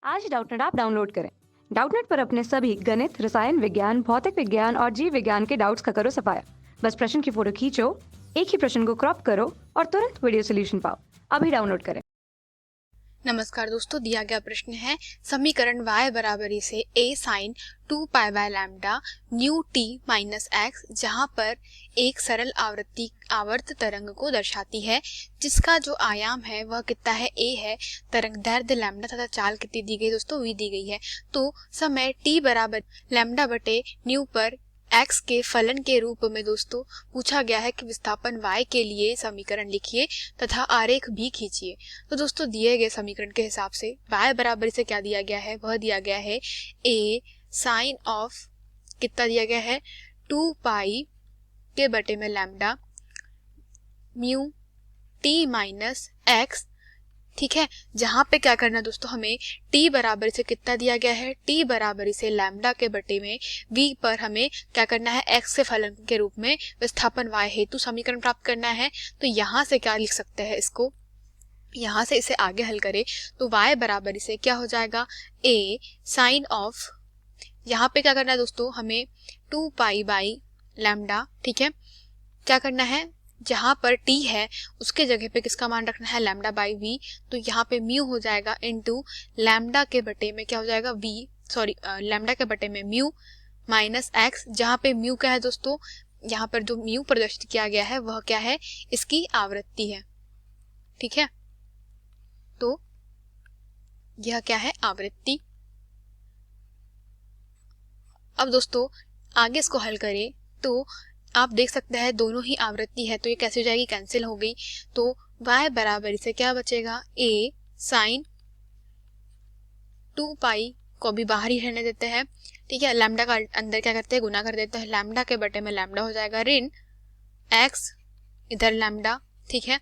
आज Doubtnut app download करें। Doubtnut पर अपने सभी गणित, रसायन विज्ञान, भौतिक विज्ञान और जीव विज्ञान के डाउट्स का करो सफाया। बस प्रश्न की फोटो खींचो, एक ही प्रश्न को क्रॉप करो और तुरंत वीडियो सोल्यूशन पाओ। अभी डाउनलोड करें। नमस्कार दोस्तों, दिया गया प्रश्न है समीकरण y बराबरी से a sine 2 pi by lambda nu t minus X, जहां पर एक सरल आवर्त तरंग को दर्शाती है जिसका जो आयाम है वह कितना है, a है, तरंग दैर्ध्य लैम्डा तथा चाल कितनी दी गई दोस्तों, v दी गई है। तो समय t बराबर लैम्डा बटे न्यू पर x के फलन के रूप में दोस्तों पूछा गया है कि विस्थापन y के लिए समीकरण लिखिए तथा आरेख भी खींचिए। तो दोस्तों दिए गए समीकरण के हिसाब से y बराबर से क्या दिया गया है, वह दिया गया है a साइन ऑफ कितना दिया गया है 2 पाई के बटे में lambda mu t minus x, ठीक है। जहां पे क्या करना दोस्तों, हमें t बराबर से कितना दिया गया है, t बराबर से लैम्डा के बटे में v पर हमें क्या करना है, x के फलन के रूप में विस्थापन y हेतु समीकरण प्राप्त करना है। तो यहाँ से क्या लिख सकते हैं इसको, यहाँ से इसे आगे हल करें तो y बराबर से क्या हो जाएगा a साइन ऑफ, यहाँ पे क्या करना है दोस्तों, हमें 2 पाई बाई लैम्डा, ठीक है, क्या करना है, जहां पर t है उसके जगह पे किसका मान रखना है, लैम्डा बाई v। तो यहाँ पे म्यू हो जाएगा इनटू लैम्डा के बटे में क्या हो जाएगा लैम्डा के बटे में म्यू माइनस एक्स, जहाँ पे म्यू क्या है दोस्तों, यहाँ पर जो म्यू प्रदर्शित किया गया है वह क्या है, इसकी आवृत्ति है, ठीक है। तो यह क्या है, आवृत्ति। अब दोस्तों आगे इसको हल करें तो आप देख सकते हैं दोनों ही आवृत्ति है, तो ये कैसे हो जाएगी, कैंसिल हो गई। तो y बराबर से क्या बचेगा, a साइन 2 पाई को भी बाहर ही रहने देते हैं, ठीक है। लैम्डा का अंदर क्या करते हैं, गुना कर देते हैं, लैम्डा के बटे में लैम्डा हो जाएगा ऋण x, इधर लैम्डा, ठीक है।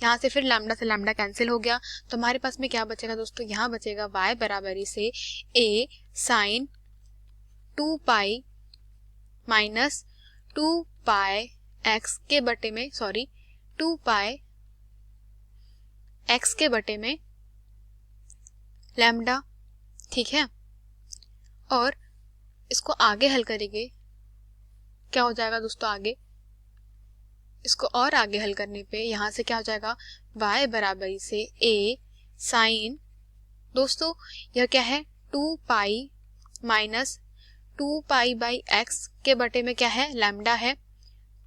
यहाँ से फिर लैम्डा से लैम्डा कैंसिल हो गया, तो हमारे पास में क्या बचेगा दोस्तों, यहाँ बचेगा y बराबर से a sine 2 pi minus 2 pi X के बटे में 2 पाई एक्स के बटे में लैम्डा, ठीक है। और इसको आगे हल करेंगे, क्या हो जाएगा दोस्तों, आगे इसको और आगे हल करने पे यहाँ से क्या हो जाएगा, y बराबर से a साइन, दोस्तों यह क्या है 2 pi minus 2 pi by x के बटे में क्या है, लैम्डा है।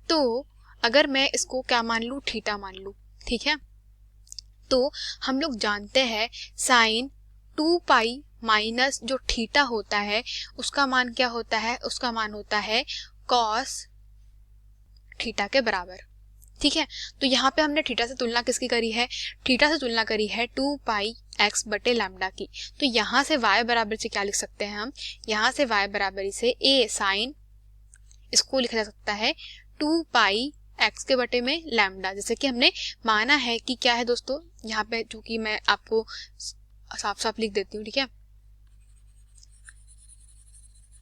तो अगर मैं इसको क्या मान लूँ, थीटा मान लूँ, ठीक है। तो हम लोग जानते हैं साइन 2 पाई माइनस जो थीटा होता है उसका मान क्या होता है, उसका मान होता है कॉस थीटा के बराबर, ठीक है। तो यहाँ पे हमने थीटा से तुलना किसकी करी है, थीटा से तुलना करी है 2 पाई एक्स बटे लैम्डा की। तो यहाँ से y बराबर से क्या लिख सकते हैं हम, यहाँ से y बराबर से a साइन, इसको लिखा जा सकता है 2 पाई एक्स के बटे में लैम्डा, जैसे कि हमने माना है कि क्या है दोस्तों, यहाँ पे चूंकि मैं आपको साफ साफ लिख देती हूँ, ठीक है।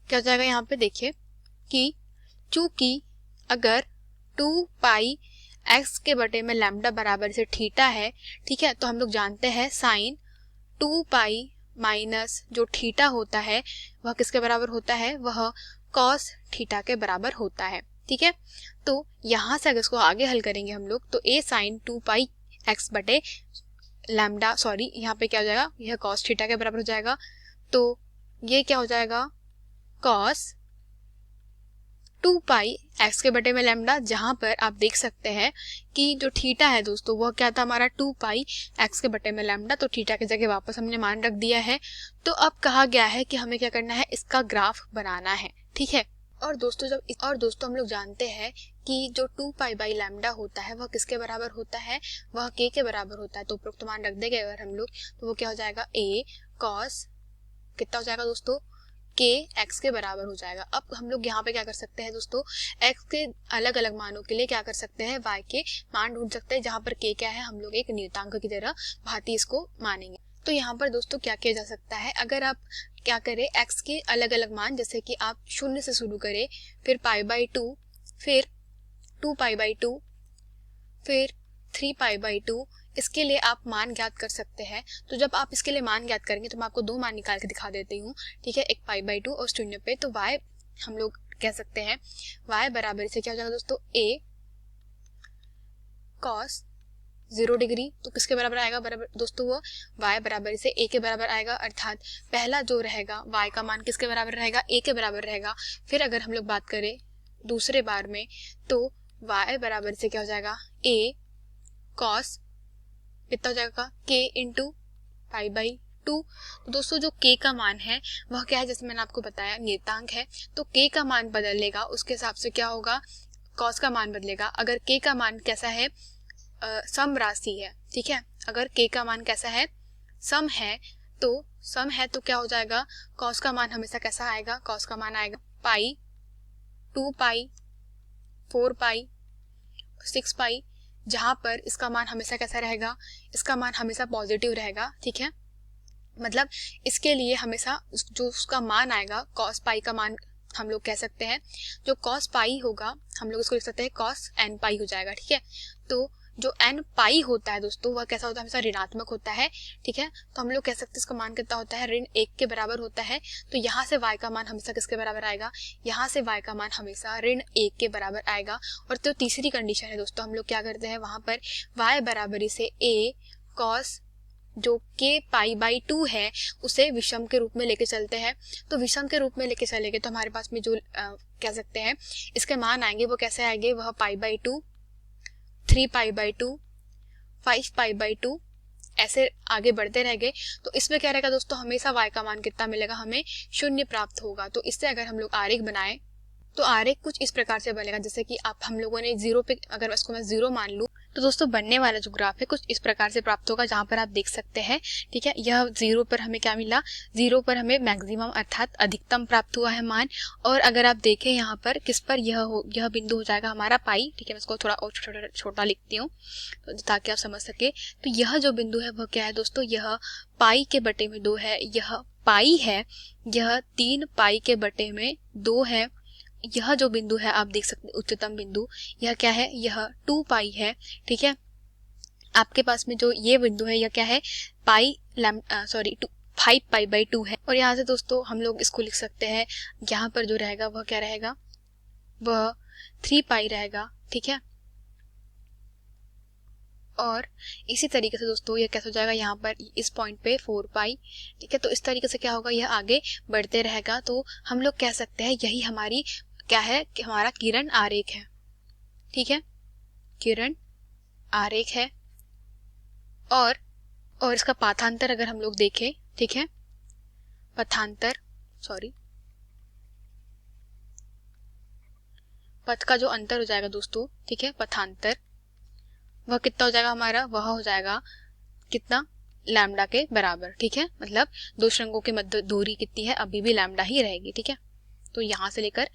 क्या हो जाएगा यहाँ पे देखिए कि चूंकि अगर 2 पाई एक्स के बटे में लैम्डा बराबर से थीटा है, ठीक है, तो हम लोग जानते हैं साइन 2 पाई माइनस जो थीटा होता है वह किसके बराबर होता है, वह कॉस थीटा के बराबर होता है, ठीक है। तो यहाँ से अगर इसको आगे हल करेंगे हम लोग तो a साइन 2 पाई एक्स बटे लैम्डा, यहाँ पे क्या हो जाएगा, यह कॉस थीटा के बराबर हो जाएगा। तो ये क्या हो जाएगा, कॉस 2 पाई एक्स के बटे में लैम्डा, जहां पर आप देख सकते हैं कि जो थीटा है दोस्तों वह क्या था हमारा 2 पाई एक्स के बटे में लैम्डा, तो थीटा की जगह वापस हमने मान रख दिया है। तो अब कहा गया है कि हमें क्या करना है, इसका ग्राफ बनाना है, ठीक है। और दोस्तों हम लोग जानते हैं कि जो 2 पाई बाई लैम्डा होता है वह किसके बराबर होता है, वह k के बराबर होता है। तो उपरोक्त मान रख देंगे अगर हम लोग तो वो क्या हो जाएगा, a कॉस कितना हो जाएगा दोस्तों, k x के बराबर हो जाएगा। अब हम लोग यहाँ पे क्या कर सकते हैं दोस्तों, x के अलग अलग मानों के लिए क्या कर सकते हैं, y के मान ढूंढ सकते हैं, जहाँ पर k क्या है हम लोग एक नियतांक की तरह भांति इसको मानेंगे। तो यहाँ पर दोस्तों क्या किया जा सकता है, अगर आप क्या करें x के अलग अलग मान, जैसे कि आप 0 से शुरू करें, फिर पाई बाई 2, फिर 2 पाई बाई 2, फिर 3 पाई बाई 2, इसके लिए आप मान ज्ञात कर सकते हैं। तो जब आप इसके लिए मान ज्ञात करेंगे तो मैं आपको दो मान निकाल के दिखा देती हूँ, ठीक है, एक π/2 और शून्य पे। तो y हम लोग कह सकते हैं y बराबर से क्या हो जाएगा दोस्तों, a cos 0 डिग्री। तो किसके बराबर आएगा, बराबर दोस्तों वो y बराबर से a के बराबर आएगा, अर्थात पहला जो रहेगा y का मान किसके बराबर रहेगा, a के बराबर रहेगा। फिर अगर हम लोग बात करें दूसरे बार में तो y बराबर से क्या हो जाएगा, a cos कितना हो जाएगा, k इंटू π/2। तो दोस्तों जो k का मान है वह क्या है, जैसे मैंने आपको बताया नियतांक है, तो k का मान बदलेगा उसके हिसाब से क्या होगा, cos का मान बदलेगा। अगर k का मान कैसा है, सम राशि है, ठीक है, अगर k का मान कैसा है, सम है, तो सम है तो क्या हो जाएगा, cos का मान हमेशा कैसा आएगा, cos का मान आएगा पाई, 2π, 4π, 6π, जहां पर इसका मान हमेशा कैसा रहेगा, इसका मान हमेशा पॉजिटिव रहेगा, ठीक है। मतलब इसके लिए हमेशा जो उसका मान आएगा cos पाई का मान हम लोग कह सकते हैं, जो cos पाई होगा हम लोग इसको लिख सकते हैं cos n पाई हो जाएगा, ठीक है। तो जो n पाई होता है दोस्तों वह कैसा होता है, हमेशा ऋणात्मक होता है, ठीक है। तो हम लोग कह सकते हैं इसका मान कितना होता है, ऋण 1 के बराबर होता है। तो यहाँ से y का मान हमेशा किसके बराबर आएगा, यहाँ से y का मान हमेशा ऋण 1 के बराबर आएगा। और तो तीसरी कंडीशन है दोस्तों, हम लोग क्या करते हैं वहां पर y बराबरी से a cos जो k π/2 है उसे विषम के रूप में लेके चलते हैं। तो विषम के रूप में लेके चलेंगे तो हमारे पास में जो कह सकते हैं इसके मान आएंगे वो कैसे आएंगे, वह π/2, 3π/2, 5π/2 ऐसे आगे बढ़ते रहेंगे। तो इसमें क्या रहेगा दोस्तों, हमेशा y का मान कितना मिलेगा, हमें 0 प्राप्त होगा। तो इससे अगर हम लोग आरेख बनाएं तो आरेख कुछ इस प्रकार से बनेगा, जैसे कि आप हम लोगों ने 0 पे, अगर इसको मैं 0 मान लूँ तो दोस्तों बनने वाला जो ग्राफ है कुछ इस प्रकार से प्राप्त होगा, जहां पर आप देख सकते हैं, ठीक है। यह 0 पर हमें क्या मिला, 0 पर हमें मैक्सिमम अर्थात अधिकतम प्राप्त हुआ है मान। और अगर आप देखें यहाँ पर किस पर यह बिंदु हो जाएगा हमारा पाई, ठीक है। मैं इसको थोड़ा और छोटा लिखती हूँ तो ताकि आप समझ सके। तो यह जो बिंदु है वह क्या है दोस्तों, यह पाई के बटे में 2 है, यह पाई है, यह 3π के बटे में 2 है। यह जो बिंदु है आप देख सकते हैं उच्चतम बिंदु, यह क्या है, यह 2π है, ठीक है। आपके पास में जो ये बिंदु है यह क्या है, 5π/2 है। और यहाँ से दोस्तों हम लोग इसको लिख सकते हैं, यहाँ पर जो रहेगा वह क्या रहेगा, वह 3π रहेगा, ठीक है। और इसी तरीके से दोस्तों यह कैसे हो जाएगा, यहाँ पर इस पॉइंट पे 4π, ठीक है। तो इस तरीके से क्या होगा, यह आगे बढ़ते रहेगा। तो हम लोग कह सकते हैं यही हमारी क्या है कि हमारा किरण आरेख है, ठीक है, किरण आरेख है। और इसका पाथांतर अगर हम लोग देखें, ठीक है, पथ का जो अंतर हो जाएगा दोस्तों, ठीक है, पथांतर वह कितना हो जाएगा हमारा, वह हो जाएगा कितना, लैम्डा के बराबर, ठीक है। मतलब दो श्रृंगों के मध्य दूरी कितनी है, अभी भी लैम्डा ही रहेगी, ठीक है। तो यहाँ से लेकर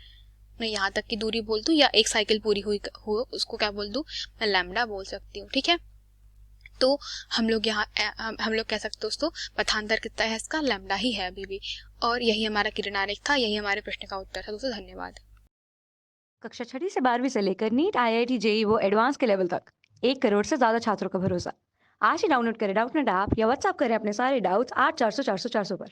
मैं यहाँ तक की दूरी बोल दूँ या एक साइकिल पूरी हुई हो उसको क्या बोल दूँ, मैं लैम्डा बोल सकती हूँ, ठीक है। तो हम लोग कह सकते हैं दोस्तों पथांतर कितना है इसका, लैम्डा ही है अभी भी। और यही हमारा किरण आरेख था, यही हमारे प्रश्न का उत्तर था दोस्तों। धन्यवाद। कक्षा 6वीं से 12वीं से लेकर नीट, IIT, JEE वो एडवांस के लेवल तक 1 करोड़ से ज्यादा छात्रों का भरोसा। आज ही डाउनलोड करें डाउटनेट ऐप या व्हाट्सएप करें अपने सारे डाउट्स 8400 400 400 पर।